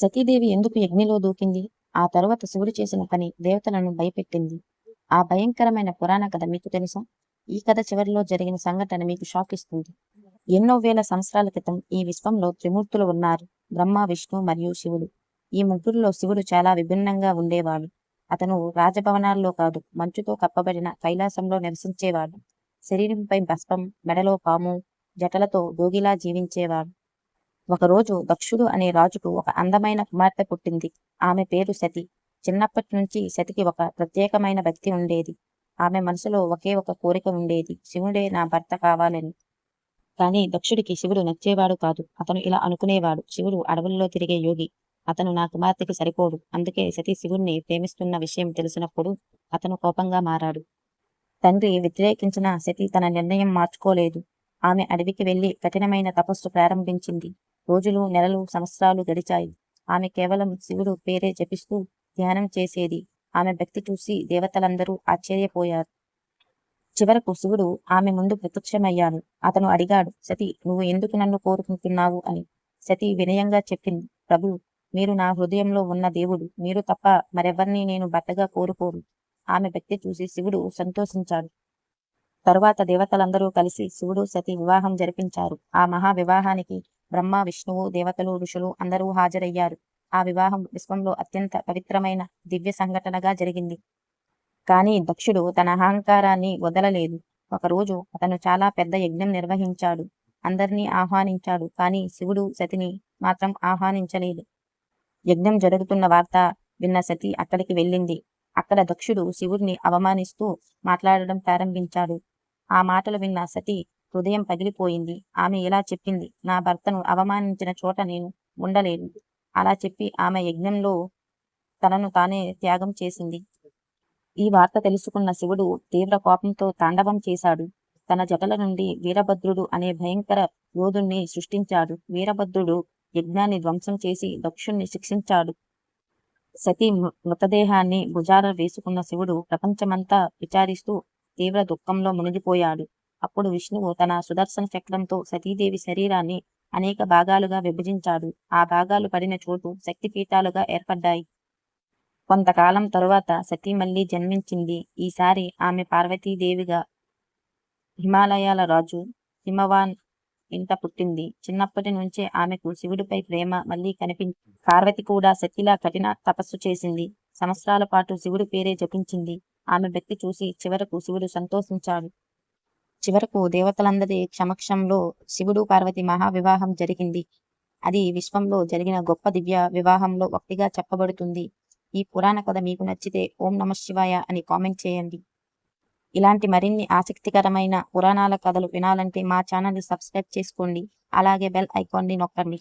సతీదేవి ఎందుకు యజ్ఞిలో దూకింది? ఆ తరువాత శివుడు చేసిన పని దేవతలను భయపెట్టింది. ఆ భయంకరమైన పురాణ కథ మీకు తెలుసా? ఈ కథ చివరిలో జరిగిన సంఘటన మీకు షాక్ ఇస్తుంది. ఎన్నో వేల సంవత్సరాల క్రితం ఈ విశ్వంలో త్రిమూర్తులు ఉన్నారు. బ్రహ్మ, విష్ణు మరియు శివుడు. ఈ ముగ్గురులో శివుడు చాలా విభిన్నంగా ఉండేవాడు. అతను రాజభవనాల్లో కాదు, మంచుతో కప్పబడిన కైలాసంలో నివసించేవాడు. శరీరంపై భస్మం, మెడలో పాము, జటలతో యోగిలా జీవించేవాడు. ఒకరోజు దక్షుడు అనే రాజుకు ఒక అందమైన కుమార్తె పుట్టింది. ఆమె పేరు సతి. చిన్నప్పటి నుంచి సతికి ఒక ప్రత్యేకమైన భక్తి ఉండేది. ఆమె మనసులో ఒకే ఒక కోరిక ఉండేది, శివుడే నా భర్త కావాలని. కానీ దక్షుడికి శివుడు నచ్చేవాడు కాదు. అతను ఇలా అనుకునేవాడు, శివుడు అడవుల్లో తిరిగే యోగి, అతను నా కుమార్తెకి సరిపోడు. అందుకే సతీ శివుణ్ణి ప్రేమిస్తున్న విషయం తెలిసినప్పుడు అతను కోపంగా మారాడు. తండ్రి వ్యతిరేకించిన సతి తన నిర్ణయం మార్చుకోలేదు. ఆమె అడవికి వెళ్లి కఠినమైన తపస్సు ప్రారంభించింది. రోజులు, నెలలు, సంవత్సరాలు గడిచాయి. ఆమె కేవలం శివుడు పేరే జపిస్తూ ధ్యానం చేసేది. ఆమె భక్తి చూసి దేవతలందరూ ఆశ్చర్యపోయారు. చివరకు శివుడు ఆమె ముందు ప్రత్యక్షమయ్యాడు. అతను అడిగాడు, సతి, నువ్వు ఎందుకు నన్ను కోరుకుంటున్నావు అని. సతి వినయంగా చెప్పింది, ప్రభు, మీరు నా హృదయంలో ఉన్న దేవుడు. మీరు తప్ప మరెవరిని నేను భర్తగా కోరుకోరు. ఆమె భక్తి చూసి శివుడు సంతోషించాడు. తరువాత దేవతలందరూ కలిసి శివుడు, సతి వివాహం జరిపించారు. ఆ మహా వివాహానికి బ్రహ్మ, విష్ణువు, దేవతలు, ఋషులు అందరూ హాజరయ్యారు. ఆ వివాహం విశ్వంలో అత్యంత పవిత్రమైన దివ్య సంఘటనగా జరిగింది. కానీ దక్షుడు తన అహంకారాన్ని వదలలేదు. ఒకరోజు అతను చాలా పెద్ద యజ్ఞం నిర్వహించాడు. అందరినీ ఆహ్వానించాడు. కానీ శివుడు, సతిని మాత్రం ఆహ్వానించలేదు. యజ్ఞం జరుగుతున్న వార్త విన్న సతి అక్కడికి వెళ్ళింది. అక్కడ దక్షుడు శివుడిని అవమానిస్తూ మాట్లాడడం ప్రారంభించాడు. ఆ మాటలు విన్న సతి హృదయం పగిలిపోయింది. ఆమె ఇలా చెప్పింది, నా భర్తను అవమానించిన చోట నేను ఉండలేను. అలా చెప్పి ఆమె యజ్ఞంలో తనను తానే త్యాగం చేసింది. ఈ వార్త తెలుసుకున్న శివుడు తీవ్ర కోపంతో తాండవం చేశాడు. తన జటల నుండి వీరభద్రుడు అనే భయంకర యోధుణ్ణి సృష్టించాడు. వీరభద్రుడు యజ్ఞాన్ని ధ్వంసం చేసి దక్షుణ్ణి శిక్షించాడు. సతీ మృతదేహాన్ని భుజాన వేసుకున్న శివుడు ప్రపంచమంతా విచారిస్తూ తీవ్ర దుఃఖంలో మునిగిపోయాడు. అప్పుడు విష్ణువు తన సుదర్శన చక్రంతో సతీదేవి శరీరాన్ని అనేక భాగాలుగా విభజించాడు. ఆ భాగాలు పడిన చోటు శక్తిపీఠాలుగా ఏర్పడ్డాయి. కొంతకాలం తరువాత సతీ మళ్లీ జన్మించింది. ఈసారి ఆమె పార్వతీదేవిగా హిమాలయాల రాజు హిమవాన్ ఇంట పుట్టింది. చిన్నప్పటి నుంచే ఆమెకు శివుడిపై ప్రేమ మళ్లీ కనిపించింది. పార్వతి కూడా సతిలా కఠిన తపస్సు చేసింది. సంవత్సరాల పాటు శివుడి పేరే జపించింది. ఆమె భక్తి చూసి చివరకు శివుడు సంతోషించాడు. చివరకు దేవతలందరి సమక్షంలో శివుడు, పార్వతి మహావివాహం జరిగింది. అది విశ్వంలో జరిగిన గొప్ప దివ్య వివాహంలో ఒకటిగా చెప్పబడుతుంది. ఈ పురాణ కథ మీకు నచ్చితే ఓం నమః శివాయ అని కామెంట్ చేయండి. ఇలాంటి మరిన్ని ఆసక్తికరమైన పురాణాల కథలు వినాలంటే మా ఛానల్ని సబ్స్క్రైబ్ చేసుకోండి. అలాగే బెల్ ఐకాన్ని నొక్కండి.